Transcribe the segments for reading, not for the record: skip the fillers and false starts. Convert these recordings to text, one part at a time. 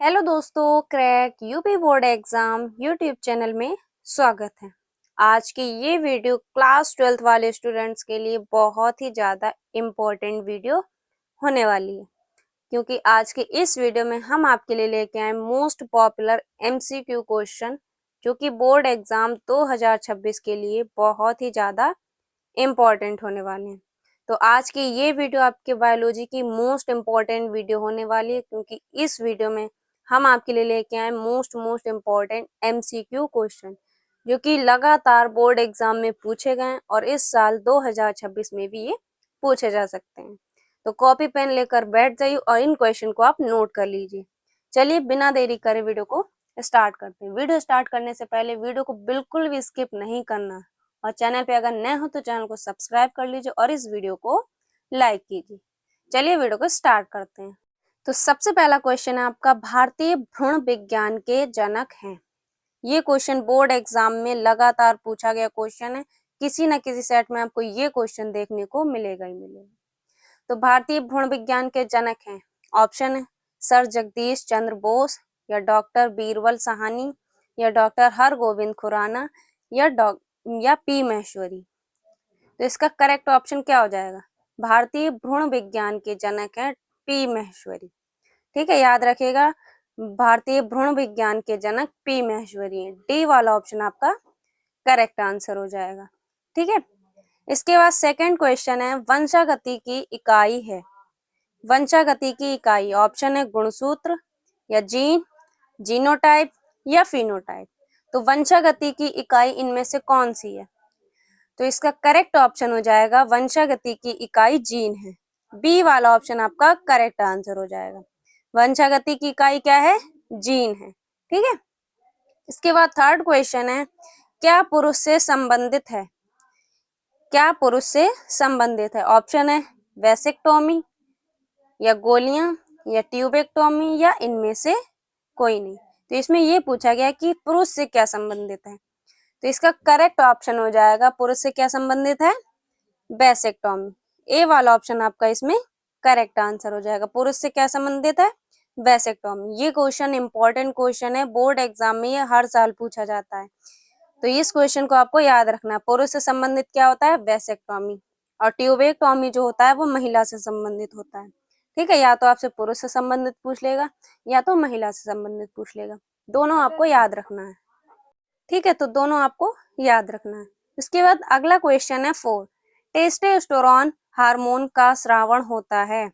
Hello दोस्तों, crack UP board exam YouTube channel में स्वागत है। आज की ये वीडियो क्लास 12th वाले स्टूडेंट्स के लिए बहुत ही ज़्यादा इम्पोर्टेंट वीडियो होने वाली है, क्योंकि आज के इस वीडियो में हम आपके लिए लेके आए मोस्ट पॉपुलर एमसीक्यू क्वेश्चन, जो कि बोर्ड एग्जाम 2026 के लिए बहुत ही ज़्यादा इम्पोर्टेंट होने वाले हैं। तो आज की ये वीडियो आपके बायोलॉजी की मोस्ट इम्पॉर्टेंट वीडियो होने वाली है, क्योंकि इस वीडियो में हम आपके लिए लेके आए मोस्ट इम्पॉर्टेंट एमसीक्यू क्वेश्चन, जो कि लगातार बोर्ड एग्जाम में पूछे गए और इस साल 2026 में भी ये पूछे जा सकते हैं। तो कॉपी पेन लेकर बैठ जाइए और इन क्वेश्चन को आप नोट कर लीजिए। चलिए बिना देरी करे वीडियो को स्टार्ट करते हैं। वीडियो स्टार्ट करने से पहले वीडियो को बिल्कुल भी स्किप नहीं करना और चैनल पे अगर नए हो तो चैनल को सब्सक्राइब कर लीजिए और इस वीडियो को लाइक कीजिए। चलिए वीडियो को स्टार्ट करते हैं। तो सबसे पहला क्वेश्चन है आपका, भारतीय भ्रूण विज्ञान के जनक हैं। ये क्वेश्चन बोर्ड एग्जाम में लगातार पूछा गया क्वेश्चन है। किसी न किसी सेट में आपको ये क्वेश्चन देखने को मिलेगा ही मिलेगा। तो भारतीय भ्रूण विज्ञान के जनक हैं, ऑप्शन है सर जगदीश चंद्र बोस, या डॉक्टर बीरबल साहनी, या डॉक्टर हरगोविंद खुराना, या पी महेश्वरी। तो इसका करेक्ट ऑप्शन क्या हो जाएगा? भारतीय भ्रूण विज्ञान के जनक हैं पी महेश्वरी। ठीक है, याद रखिएगा, भारतीय भ्रूण विज्ञान के जनक पी महेश्वरी हैं। डी वाला ऑप्शन आपका करेक्ट आंसर हो जाएगा। ठीक है, इसके बाद सेकंड क्वेश्चन है, वंशागति की इकाई है। वंशागति की इकाई ऑप्शन है गुणसूत्र, या जीन, जीनोटाइप, या फिनोटाइप। तो वंशागति की इकाई इनमें से कौन सी है? तो इसका करेक्ट ऑप्शन हो जाएगा वंशागति की इकाई जीन है। बी वाला ऑप्शन आपका करेक्ट आंसर हो जाएगा। वंशागति की इकाई क्या है? जीन है। ठीक है, इसके बाद थर्ड क्वेश्चन है, क्या पुरुष से संबंधित है? क्या पुरुष से संबंधित है? ऑप्शन है वेसेक्टोमी, या गोलियां, या ट्यूबेक्टोमी, या इनमें से कोई नहीं। तो इसमें ये पूछा गया कि पुरुष से क्या संबंधित है। तो इसका करेक्ट ऑप्शन हो जाएगा, पुरुष से क्या संबंधित है? वेसेक्टोमी। ए वाला ऑप्शन आपका इसमें करेक्ट आंसर हो जाएगा। पुरुष से क्या संबंधित है? वेसेक्टोमी। ये क्वेश्चन इंपॉर्टेंट क्वेश्चन है, बोर्ड एग्जाम में ये हर साल पूछा जाता है। तो इस क्वेश्चन को आपको याद रखना है। पुरुष से संबंधित क्या होता है? वेसेक्टोमी। और ट्यूबेक्टोमी जो होता है वो महिला से संबंधित होता है। ठीक है, या तो आपसे पुरुष से संबंधित पूछ लेगा या तो महिला से संबंधित पूछ लेगा, दोनों आपको याद रखना है। ठीक है, तो दोनों आपको याद रखना है। इसके बाद अगला क्वेश्चन है 4, टेस्टोस्टेरोन हार्मोन का स्रावण होता है।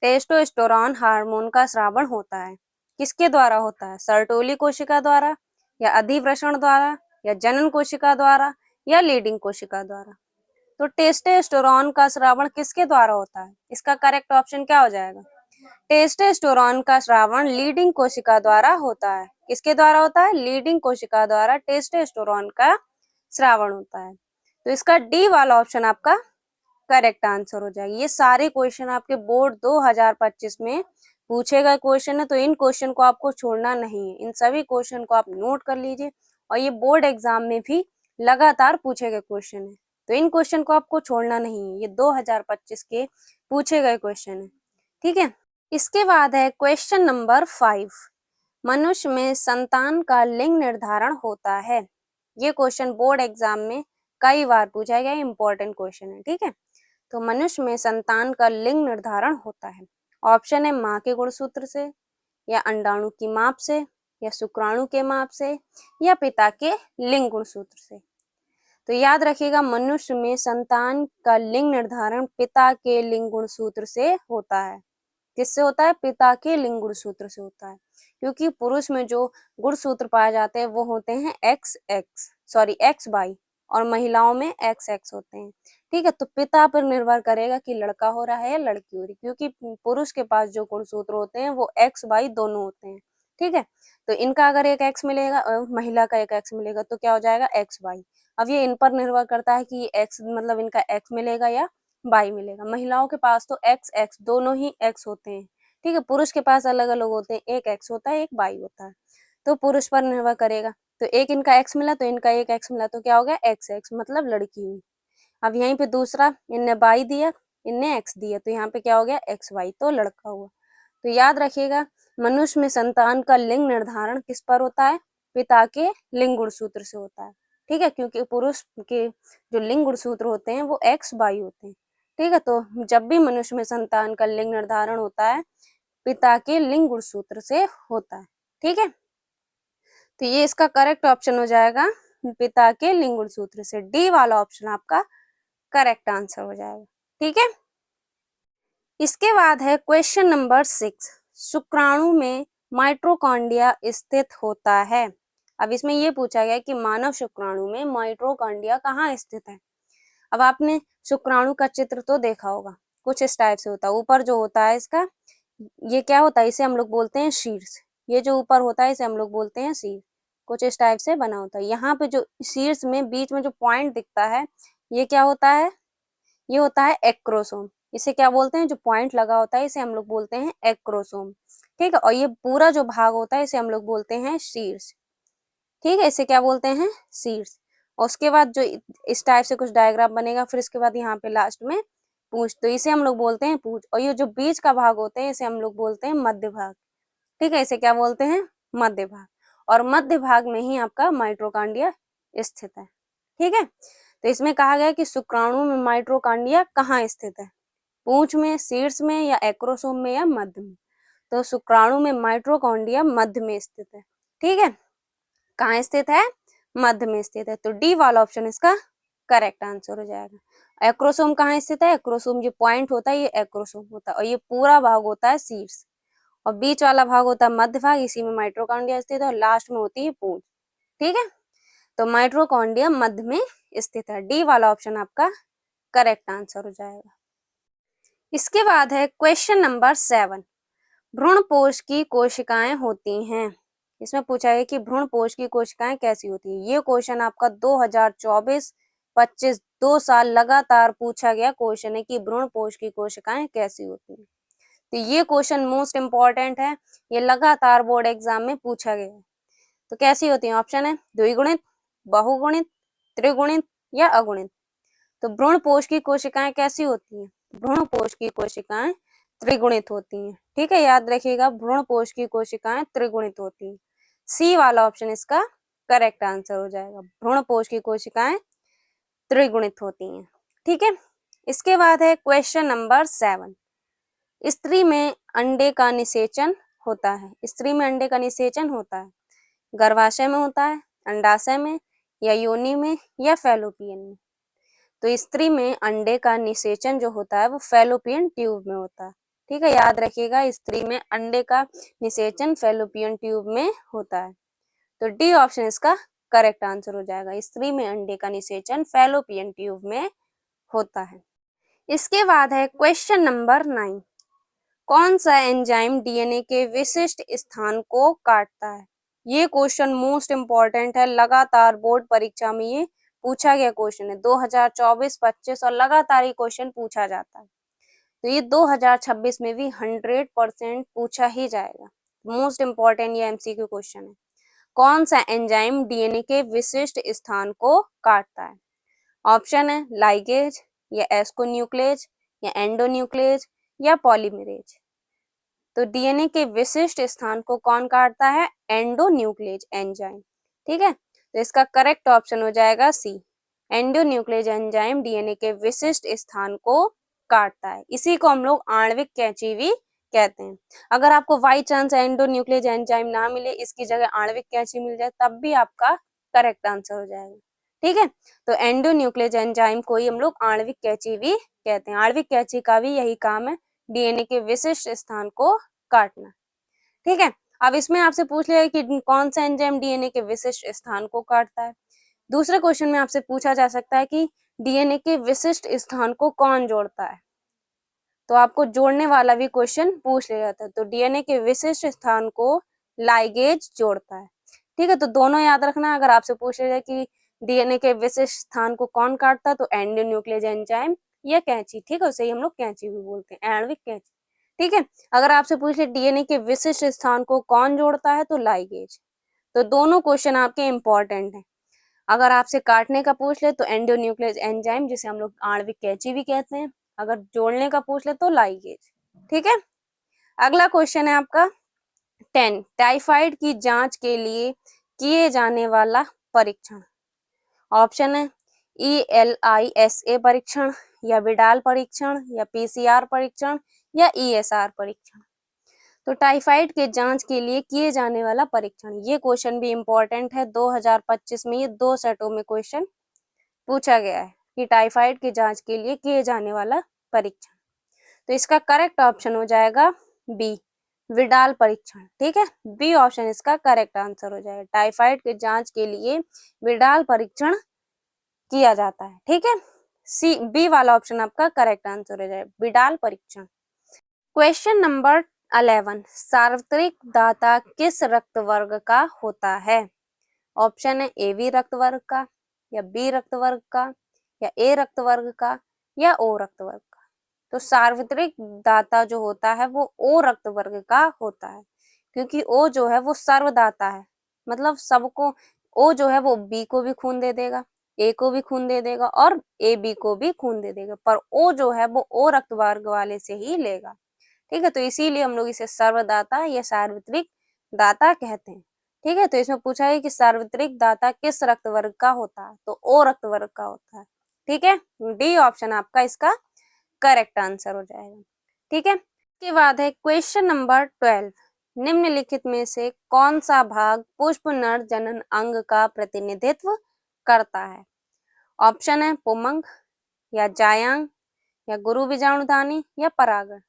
टेस्टोस्टेरोन हार्मोन का स्रावण होता है, किसके द्वारा होता है? सर्टोली कोशिका द्वारा, या अधिवृषण द्वारा, या जनन कोशिका द्वारा, या लीडिंग कोशिका द्वारा। तो टेस्टोस्टेरोन का स्रावण किसके द्वारा होता है? इसका करेक्ट ऑप्शन क्या हो जाएगा? टेस्टोस्टेरोन का स्रावण लीडिंग कोशिका द्वारा होता है। किसके द्वारा होता है? लीडिंग कोशिका द्वारा टेस्टोस्टेरोन का स्रावण होता है। तो इसका डी वाला ऑप्शन आपका करेक्ट आंसर हो जाएगा। ये सारे क्वेश्चन आपके बोर्ड 2025 में पूछे गए क्वेश्चन है, तो इन क्वेश्चन को आपको छोड़ना नहीं है। इन सभी क्वेश्चन को आप नोट कर लीजिए और ये बोर्ड एग्जाम में भी लगातार पूछे गए क्वेश्चन है, तो इन क्वेश्चन को आपको छोड़ना नहीं है। ये 2025 के पूछे गए क्वेश्चन है। ठीक है, इसके बाद है क्वेश्चन नंबर 5, मनुष्य में संतान का लिंग निर्धारण होता है। ये क्वेश्चन बोर्ड एग्जाम में कई बार पूछा गया, इंपॉर्टेंट क्वेश्चन है। ठीक है, तो मनुष्य में संतान का लिंग निर्धारण होता है। ऑप्शन है माँ के गुणसूत्र से, या अंडाणु की माप से, या शुक्राणु के माप से, या पिता के लिंग गुणसूत्र से। तो याद रखिएगा, मनुष्य में संतान का लिंग निर्धारण पिता के लिंग गुणसूत्र से होता है। किससे होता है? पिता के लिंग गुणसूत्र से होता है, क्योंकि पुरुष में जो गुणसूत्र पाए जाते हैं वो होते हैं एक्स वाई, और महिलाओं में एक्स होते हैं। ठीक है, तो पिता पर निर्भर करेगा कि लड़का हो रहा है या लड़की हो रही, क्योंकि पुरुष के पास जो गुणसूत्र होते हैं वो एक्स वाई दोनों होते हैं। ठीक है, तो इनका अगर एक एक्स मिलेगा, महिला का एक एक्स मिलेगा, तो क्या हो जाएगा? X Y. अब ये इन पर निर्भर करता है कि एक्स मतलब इनका एक्स मिलेगा या वाई मिलेगा। महिलाओं के पास तो एक्स दोनों ही एक्स होते हैं। ठीक है, पुरुष के पास अलग अलग होते हैं, एक एक्स होता है एक वाई होता है, तो पुरुष पर निर्भर करेगा। तो एक इनका एक्स मिला तो इनका एक एक्स मिला, तो क्या हो गया? एक्स मतलब लड़की हुई। अब यहीं पे दूसरा इनने वाई दिया, इनने एक्स दिया, तो यहाँ पे क्या हो गया? एक्स वाई, तो लड़का हुआ। तो याद रखिएगा, मनुष्य में संतान का लिंग निर्धारण किस पर होता है? पिता के लिंग गुणसूत्र से होता है। ठीक है, क्योंकि पुरुष के जो लिंग गुणसूत्र होते हैं वो XY होते हैं। ठीक है, तो जब भी मनुष्य में संतान का लिंग निर्धारण होता है पिता के लिंग गुणसूत्र से होता है। ठीक है, तो ये इसका करेक्ट ऑप्शन हो जाएगा, पिता के लिंग गुणसूत्र से। डी वाला ऑप्शन आपका करेक्ट आंसर हो जाएगा। ठीक है, इसके बाद है क्वेश्चन नंबर 6, शुक्राणु में माइटोकॉन्ड्रिया स्थित होता है। अब इसमें ये पूछा गया कि मानव शुक्राणु में माइटोकॉन्ड्रिया कहाँ स्थित है। अब आपने शुक्राणु का चित्र तो देखा होगा, कुछ इस टाइप से होता है। ऊपर जो होता है इसका, ये क्या होता है, इसे हम लोग बोलते हैं शीर्ष। ये जो ऊपर होता है इसे हम लोग बोलते हैं शीर्ष। कुछ इस टाइप से बना होता है। यहाँ पे जो शीर्ष में बीच में जो पॉइंट दिखता है ये क्या होता है, ये होता है एक्रोसोम। इसे क्या बोलते हैं, जो पॉइंट लगा होता है इसे हम लोग बोलते हैं एक्रोसोम। ठीक है, और ये पूरा जो भाग होता है इसे हम लोग बोलते हैं शीर्ष। ठीक है, इसे क्या बोलते हैं, शीर्ष। और उसके बाद जो इस टाइप से कुछ डायग्राम बनेगा, फिर इसके बाद यहाँ पे लास्ट में पूंछ, तो इसे हम लोग बोलते हैं पूंछ। और ये जो बीच का भाग होते हैं इसे हम लोग बोलते हैं मध्य भाग। ठीक है, इसे क्या बोलते हैं, मध्य भाग। और मध्य भाग में ही आपका माइटोकॉन्ड्रिया स्थित है। ठीक है, तो इसमें कहा गया कि शुक्राणु में माइटोकॉन्ड्रिया कहाँ स्थित है, पूंछ में, शीर्ष में, या एक्रोसोम में, या मध्य में। तो शुक्राणु में माइटोकॉन्ड्रिया मध्य में स्थित है। ठीक है, कहाँ स्थित है, मध्य में स्थित है। तो डी वाला ऑप्शन इसका करेक्ट आंसर हो जाएगा। एक्रोसोम कहाँ स्थित है, एक्रोसोम जो पॉइंट होता है ये एक्रोसोम होता है, और ये पूरा भाग होता है शीर्ष, और बीच वाला भाग होता है मध्य भाग, इसी में माइटोकॉन्ड्रिया स्थित है, और लास्ट में होती है पूंछ। ठीक है, तो माइटोकॉन्ड्रिया मध्य में स्थित है। डी वाला ऑप्शन आपका करेक्ट आंसर हो जाएगा। इसके बाद है क्वेश्चन नंबर 7, भ्रूणपोष की कोशिकाएं होती हैं। इसमें पूछा है कि भ्रूणपोष की कोशिकाएं कैसी होती है। ये क्वेश्चन आपका 2024-25 2 साल लगातार पूछा गया क्वेश्चन है कि भ्रूणपोष की कोशिकाएं कैसी होती हैं। तो ये क्वेश्चन मोस्ट इंपॉर्टेंट है, ये लगातार बोर्ड एग्जाम में पूछा गया है। तो कैसी होती है, ऑप्शन है द्विगुणित, बहुगुणित, त्रिगुणित, या अगुणित। तो भ्रूणपोष की कोशिकाएं कैसी होती हैं, भ्रूणपोष की कोशिकाएं त्रिगुणित होती हैं। ठीक है, याद रखिएगा, भ्रूणपोष की कोशिकाएं त्रिगुणित होती हैं। सी वाला ऑप्शन इसका करेक्ट आंसर हो जाएगा, भ्रूणपोष की कोशिकाएं त्रिगुणित होती हैं। ठीक है, इसके बाद है क्वेश्चन नंबर 7, स्त्री में अंडे का निषेचन होता है। स्त्री में अंडे का निषेचन होता है, गर्भाशय में होता है, अंडाशय में, या योनि में, या फैलोपियन में। तो स्त्री में अंडे का निषेचन जो होता है वो फैलोपियन ट्यूब में होता है। ठीक है, याद रखिएगा, स्त्री में अंडे का निषेचन फैलोपियन ट्यूब में होता है। तो डी ऑप्शन इसका करेक्ट आंसर हो जाएगा, स्त्री में अंडे का निषेचन फैलोपियन ट्यूब में होता है। इसके बाद है क्वेश्चन नंबर 9, कौन सा एंजाइम डीएनए के विशिष्ट स्थान को काटता है। ये क्वेश्चन मोस्ट इंपॉर्टेंट है, लगातार बोर्ड परीक्षा में ये पूछा गया क्वेश्चन है 2024-25, और लगातार ये क्वेश्चन पूछा जाता है। तो ये 2026 में भी 100% पूछा ही जाएगा। मोस्ट इंपॉर्टेंट ये एमसीक्यू क्वेश्चन है। कौन सा एंजाइम डीएनए के विशिष्ट स्थान को काटता है। ऑप्शन है लाइगेज, या एस्कोन्यूक्लेज, या एंडोन्यूक्लेज, या पॉलीमरेज। तो डीएनए के विशिष्ट स्थान को कौन काटता है, एंडोन्यूक्लेज एंजाइम। ठीक है, तो इसका करेक्ट ऑप्शन हो जाएगा सी, एंडोन्यूक्लेज एंजाइम डीएनए के विशिष्ट स्थान को काटता है। इसी को हम लोग आणविक कैंची भी कहते हैं। अगर आपको बाई चांस एंडोन्यूक्लेज एंजाइम ना मिले, इसकी जगह आणविक कैंची मिल जाए, तब भी आपका करेक्ट आंसर हो जाएगा। ठीक है, तो एंडोन्यूक्लेज एंजाइम को ही हम लोग आणविक कैंची भी कहते हैं। आणविक कैंची का भी यही काम है, डीएनए के विशिष्ट स्थान को काटना। ठीक है, अब इसमें आपसे पूछ लिया कि कौन सा एंजाइम डीएनए के विशिष्ट स्थान को काटता है। दूसरे क्वेश्चन में आपसे पूछा जा सकता है कि डीएनए के विशिष्ट स्थान को कौन जोड़ता है, तो आपको जोड़ने वाला भी क्वेश्चन पूछ लिया जाता है। तो डीएनए के विशिष्ट स्थान को लाइगेज जोड़ता है। ठीक है, तो दोनों याद रखना। अगर आपसे पूछ लिया जाए कि डीएनए के विशिष्ट स्थान को कौन काटता है, तो एंडोन्यूक्लेज एंजाइम या कैंची। ठीक है, उसे ही हम लोग कैंची भी बोलते हैं, आणविक कैंची। ठीक है, अगर आपसे पूछ ले डीएनए के विशिष्ट स्थान को कौन जोड़ता है, तो लाइगेज। तो दोनों क्वेश्चन आपके इंपॉर्टेंट हैं। अगर आपसे काटने का पूछ ले तो एंडोन्यूक्लेज एंजाइम, जिसे हम लोग आणविक कैंची भी कहते हैं। अगर जोड़ने का पूछ ले तो लाइगेज। ठीक है, अगला क्वेश्चन है आपका 10 टाइफाइड की जांच के लिए किए जाने वाला परीक्षण। ऑप्शन है ELISA परीक्षण, या विडाल परीक्षण, या PCR परीक्षण, या ESR परीक्षण। तो टाइफाइड के जांच के लिए किए जाने वाला परीक्षण, ये क्वेश्चन भी इंपॉर्टेंट है। 2025 में ये 2 सेटों में क्वेश्चन पूछा गया है कि टाइफाइड की जांच के लिए किए जाने वाला परीक्षण। तो इसका करेक्ट ऑप्शन हो जाएगा बी, विडाल परीक्षण। ठीक है, बी ऑप्शन इसका करेक्ट आंसर हो जाएगा। टाइफाइड के जांच के लिए विडाल परीक्षण किया जाता है। ठीक है, सी बी वाला ऑप्शन आपका करेक्ट आंसर हो जाएगा, विडाल परीक्षण। क्वेश्चन नंबर 11, सार्वत्रिक दाता किस रक्त वर्ग का होता है? ऑप्शन है AB रक्त वर्ग का, या B रक्त वर्ग का, या A रक्त वर्ग का, या O रक्त वर्ग का। तो सार्वत्रिक दाता जो होता है वो O रक्त वर्ग का होता है, क्योंकि O जो है वो सर्वदाता है, मतलब सबको। O जो है वो B को भी खून दे देगा, A को भी खून दे देगा, और AB को भी खून दे देगा, पर O जो है वो O रक्त वर्ग वाले से ही लेगा। ठीक है, तो इसीलिए हम लोग इसे सर्वदाता या सार्वत्रिक दाता कहते हैं। ठीक है, तो इसमें पूछा है कि सार्वत्रिक दाता किस रक्त वर्ग का होता है, तो O रक्त वर्ग का होता है। ठीक है, डी ऑप्शन आपका इसका करेक्ट आंसर हो जाएगा। ठीक है, इसके बाद है क्वेश्चन नंबर 12, निम्नलिखित में से कौन सा भाग पुष्प नर जनन अंग का प्रतिनिधित्व करता है? ऑप्शन है पुमंग, या जायांग, या गुरु बीजाणुधानी, या परागण।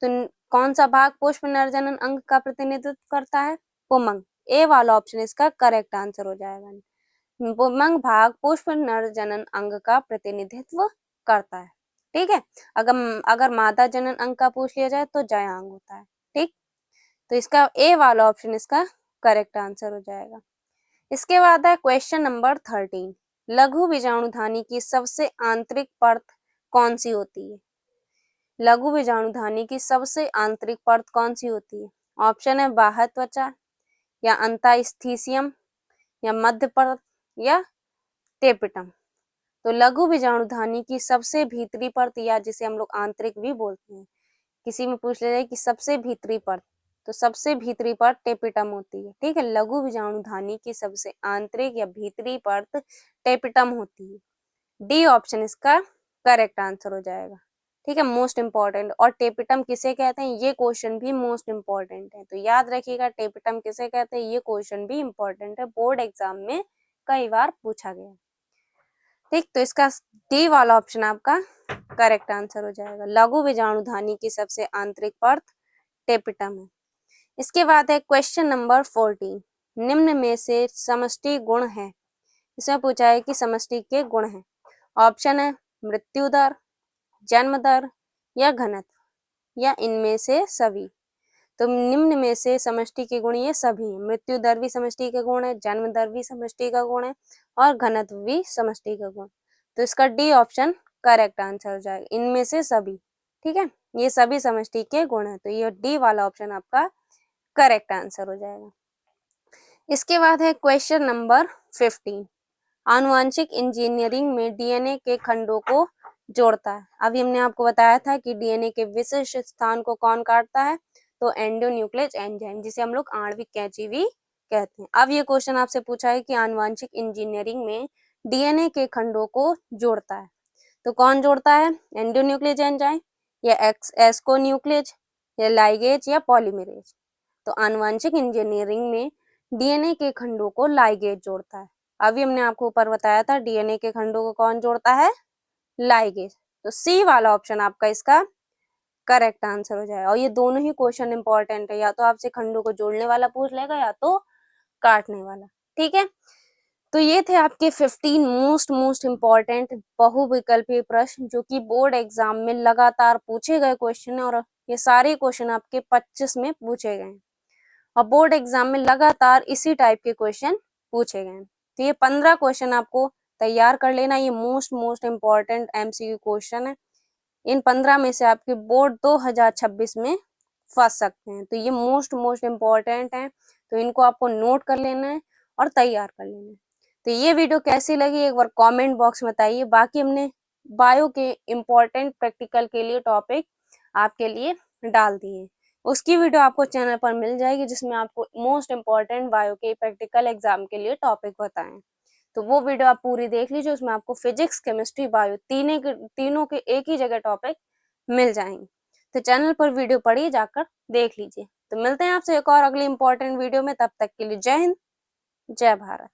तो कौन सा भाग पुष्प नर जनन अंग का प्रतिनिधित्व करता है? पुमंग। ए वाला ऑप्शन इसका करेक्ट आंसर हो जाएगा। पुमंग भाग पुष्प नर जनन अंग का प्रतिनिधित्व करता है। ठीक है, अगर मादा जनन अंग का पूछ लिया जाए तो जायांग होता है। ठीक, तो इसका ए वाला ऑप्शन इसका करेक्ट आंसर हो जाएगा। इसके बाद है क्वेश्चन नंबर 13, लघु बीजाणुधानी की सबसे आंतरिक परत कौन सी होती है? लघु बीजाणुधानी की सबसे आंतरिक परत कौन सी होती है? ऑप्शन है बाह्य त्वचा, या अंतःस्थिशियम, या मध्य परत, या टेपिटम। तो लघु बीजाणुधानी की सबसे भीतरी परत, या जिसे हम लोग आंतरिक भी बोलते हैं, किसी में पूछ ले जाए कि सबसे भीतरी परत, तो सबसे भीतरी परत टेपिटम होती है। ठीक है, लघु बीजाणुधानी की सबसे आंतरिक या भीतरी परत टेपिटम होती है। डी ऑप्शन इसका करेक्ट आंसर हो जाएगा। ठीक है, मोस्ट इंपॉर्टेंट। और टेपिटम किसे कहते हैं, ये क्वेश्चन भी मोस्ट इंपॉर्टेंट है, तो याद रखिएगा टेपिटम किसे कहते हैं, ये क्वेश्चन भी इंपॉर्टेंट है, बोर्ड एग्जाम में कई बार पूछा गया। ठीक, तो इसका डी वाला ऑप्शन आपका करेक्ट आंसर हो जाएगा। लघु बीजाणुधानी की सबसे आंतरिक परत टेपिटम है। इसके बाद है क्वेश्चन नंबर 14, निम्न में से समष्टि गुण है। इसमें पूछा है कि समष्टि के गुण है। ऑप्शन है मृत्यु दर, जन्म दर, या घनत्व, या इनमें से सभी। तो निम्न में से समष्टि के गुण ये सभी हैं। मृत्यु दर भी समष्टि का गुण है, जन्म दर भी समष्टि का गुण है, और घनत्व भी समष्टि का गुण। तो इसका डी ऑप्शन करेक्ट आंसर हो जाएगा, इनमें से सभी। ठीक है, ये सभी समष्टि के गुण है, तो ये डी वाला ऑप्शन आपका करेक्ट आंसर हो जाएगा। इसके बाद है क्वेश्चन नंबर 15, आनुवांशिक इंजीनियरिंग में डीएनए के खंडों को जोड़ता है। अभी हमने आपको बताया था कि डीएनए के विशिष्ट स्थान को कौन काटता है, तो एंडोन्यूक्लियस एंजाइम, जिसे हम लोग आणविक कैंची भी कहते हैं। अब ये क्वेश्चन आपसे पूछा है कि आनुवांशिक इंजीनियरिंग में डीएनए के खंडों को जोड़ता है, तो कौन जोड़ता है? एंडोन्यूक्लियस एंजाइम, या एस्कोन्यूक्लियस, या लाइगेज, या पॉलीमरेज। तो आनुवांशिक इंजीनियरिंग में डीएनए के खंडों को लाइगेज जोड़ता है। अभी हमने आपको ऊपर बताया था डीएनए के खंडों को कौन जोड़ता है? लाइगेज। तो सी वाला ऑप्शन आपका इसका करेक्ट आंसर हो जाएगा। और ये दोनों ही क्वेश्चन इंपॉर्टेंट है, या तो आपसे खंडों को जोड़ने वाला पूछ लेगा, या तो काटने वाला। ठीक है, तो ये थे आपके 15 मोस्ट इंपॉर्टेंट बहुविकल्पीय प्रश्न, जो कि बोर्ड एग्जाम में लगातार पूछे गए क्वेश्चन है, और ये सारे क्वेश्चन आपके 25 में पूछे गए। और बोर्ड एग्जाम में लगातार इसी टाइप के क्वेश्चन पूछे गए। तो ये 15 क्वेश्चन आपको तैयार कर लेना, ये मोस्ट इम्पॉर्टेंट एमसीक्यू क्वेश्चन है। इन 15 में से आपके बोर्ड 2026 में फंस सकते हैं, तो ये मोस्ट इम्पॉर्टेंट है, तो इनको आपको नोट कर लेना है और तैयार कर लेना है। तो ये वीडियो कैसी लगी एक बार कमेंट बॉक्स में बताइए। बाकी हमने बायो के इम्पोर्टेंट प्रैक्टिकल के लिए टॉपिक आपके लिए डाल दिए, उसकी वीडियो आपको चैनल पर मिल जाएगी, जिसमें आपको मोस्ट इम्पॉर्टेंट बायो के प्रैक्टिकल एग्जाम के लिए टॉपिक बताएं। तो वो वीडियो आप पूरी देख लीजिए, उसमें आपको फिजिक्स, केमिस्ट्री, बायो तीनों के एक ही जगह टॉपिक मिल जाएंगे। तो चैनल पर वीडियो पढ़िए, जाकर देख लीजिए। तो मिलते हैं आपसे एक और अगली इंपॉर्टेंट वीडियो में, तब तक के लिए जय हिंद, जय भारत।